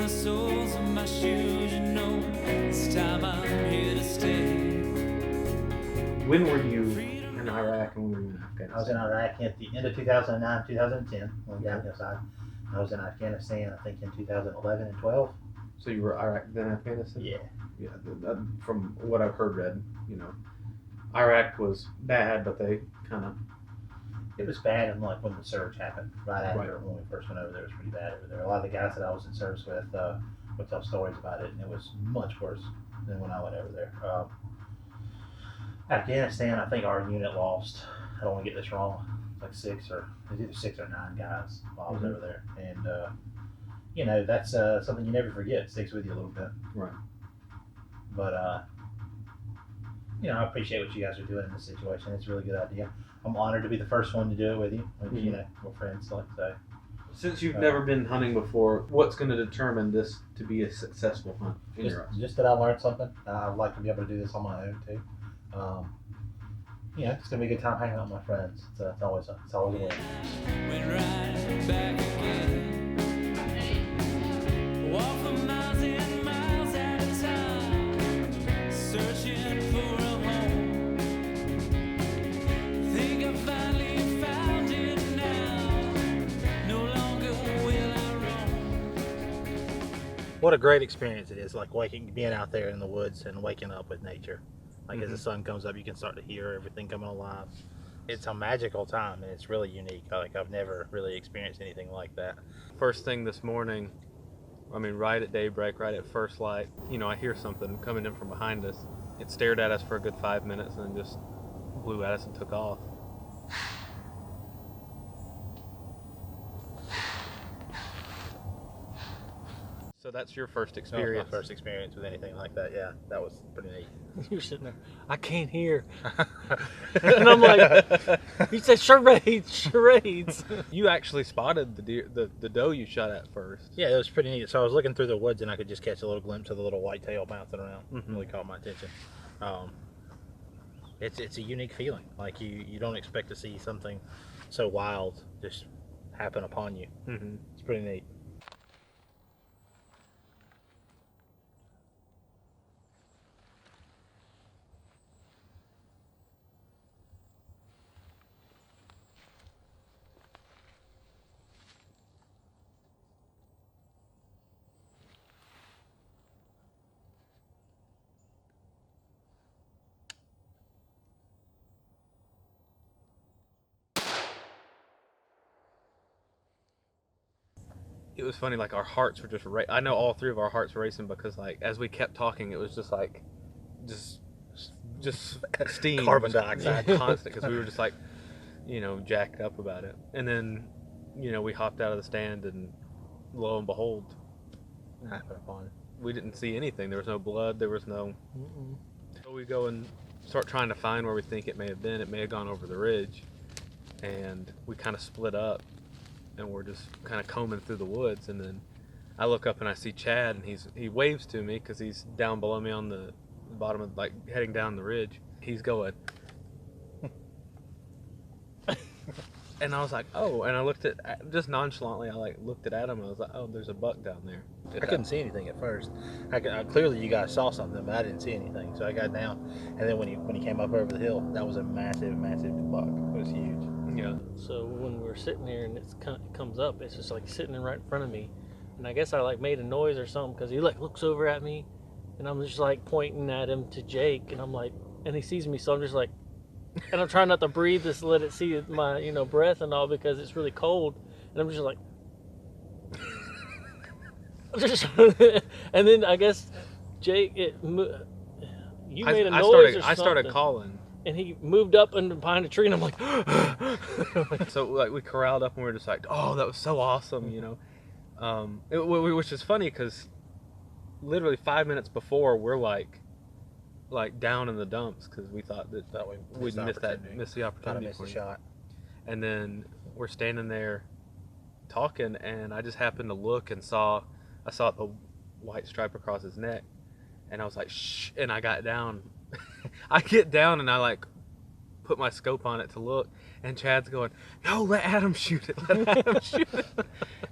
the soles of my shoes, you know, this time I'm here to stay. When were you in Iraq and when were you in Afghanistan? I was in Iraq at the end of 2009, 2010 on the Afghan side. I was in Afghanistan, I think, in 2011 and 12. So you were Iraq then Afghanistan? Yeah. Yeah. From what I've heard, you know, Iraq was bad, but they kind of. It was bad, and like when the surge happened, right after when we first went over there, it was pretty bad over there. A lot of the guys that I was in service with would tell stories about it, and it was much worse than when I went over there. Afghanistan, I think our unit lost, I don't want to get this wrong, like it was either 6 or 9 guys while I was over there. And, you know, that's something you never forget. It sticks with you a little bit. Right. But, you know, I appreciate what you guys are doing in this situation. It's a really good idea. I'm honored to be the first one to do it with you. Which, you know, we're friends, like I say. Since you've never been hunting before, what's going to determine this to be a successful hunt in your eyes? Just that I learned something. I'd like to be able to do this on my own, too. You know, it's gonna be a good time hanging out with my friends. It's always a win. Went right back again. Walk for miles and miles at a time, searching for a home. Think I finally found it now. No longer will I roam. What a great experience it is, like being out there in the woods and waking up with nature. Like as the sun comes up, you can start to hear everything coming alive. It's a magical time, and it's really unique. Like I've never really experienced anything like that. First thing this morning, I mean, right at daybreak, right at first light, you know, I hear something coming in from behind us. It stared at us for a good 5 minutes and then just blew at us and took off. So that's your first experience? That was my first experience with anything like that. Yeah, that was pretty neat. You're sitting there, I can't hear. And I'm like, he said charades. You actually spotted the deer, the doe you shot at first. Yeah, it was pretty neat. So I was looking through the woods and I could just catch a little glimpse of the little white tail bouncing around. Really caught my attention. It's a unique feeling. Like you don't expect to see something so wild just happen upon you. It's pretty neat. It was funny, like our hearts were just I know all three of our hearts were racing because like as we kept talking, it was just like just steam, Carbon dioxide, constant, because we were just like, you know, jacked up about it. And then, you know, we hopped out of the stand and lo and behold, Happened upon it. we didn't see anything. There was no blood. There was no. So we go and start trying to find where we think it may have been. It may have gone over the ridge, and we kind of split up. And we're just kind of combing through the woods, and then I look up and I see Chad, and he waves to me because he's down below me on the bottom of, like, heading down the ridge. He's going, and I was like, oh, and I looked at, just nonchalantly, I like looked at Adam, and I was like, oh, there's a buck down there. I couldn't see anything at first. Clearly you guys saw something, but I didn't see anything. So I got down, and then when he came up over the hill, that was a massive buck. It was huge. Yeah. So when we're sitting there and it comes up, it's just like sitting right in front of me. And I guess I like made a noise or something because he like looks over at me, and I'm just like pointing at him to Jake, and I'm like, and he sees me, so I'm just like, and I'm trying not to breathe, just let it see my, you know, breath and all because it's really cold, and I'm just like, and then I guess Jake, you made a noise or something. I started calling. And he moved up and behind a tree, and I'm like, so like we corralled up and we were just like, oh, that was so awesome, you know. Which is funny because literally 5 minutes before we're like down in the dumps because we thought that we'd miss the opportunity. Miss the shot. And then we're standing there talking, and I just happened to look and I saw the white stripe across his neck, and I was like, shh, and I got down. I get down and I like put my scope on it to look, and Chad's going, no, let Adam shoot it, let Adam shoot it.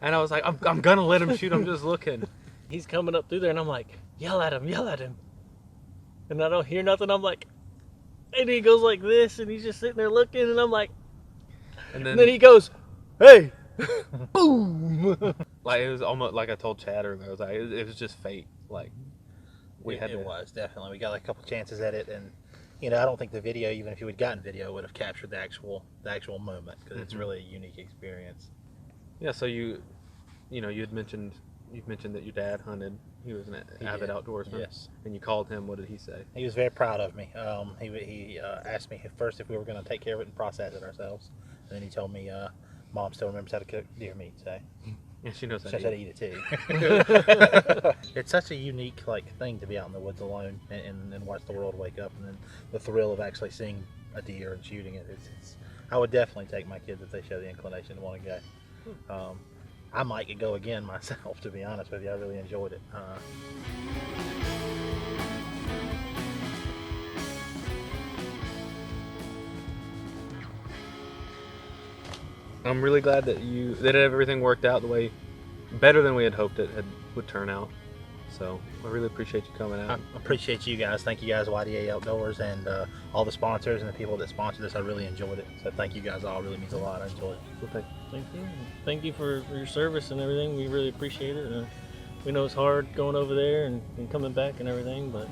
And I was like, I'm gonna let him shoot, I'm just looking. He's coming up through there, and I'm like, yell at him. And I don't hear nothing. I'm like, and he goes like this, and he's just sitting there looking, and I'm like, And and then he goes, hey, boom. like it was almost like I told Chad earlier. I was like, it was just fate. Like It was definitely. We got like a couple chances at it, and I don't think the video, even if you had gotten video, would have captured the actual moment because it's really a unique experience. Yeah. So you had mentioned that your dad hunted. He was an avid outdoorsman. Yes. And you called him. What did he say? He was very proud of me. He asked me first if we were going to take care of it and process it ourselves, and then he told me, "Mom still remembers how to cook deer meat today." Yeah, she knows how She to said to eat. eat it too. It's such a unique thing to be out in the woods alone and watch the world wake up, and then the thrill of actually seeing a deer and shooting it. I would definitely take my kids if they show the inclination to want to go. I might go again myself, to be honest with you. I really enjoyed it. I'm really glad that everything worked out the way better than we had hoped it would turn out. So I really appreciate you coming out. I appreciate you guys. Thank you guys, YDA Outdoors, and all the sponsors and the people that sponsored this. I really enjoyed it. So thank you guys all. It really means a lot. I enjoyed it. Well, Thank you. Thank you for your service and everything. We really appreciate it. We know it's hard going over there and coming back and everything, but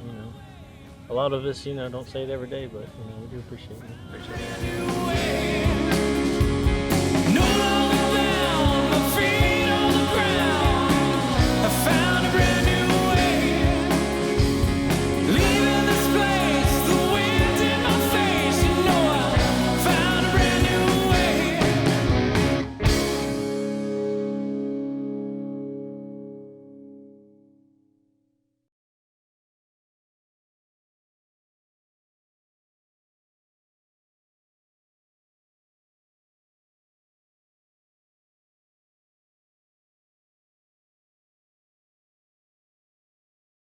a lot of us, don't say it every day, but we do appreciate it. Way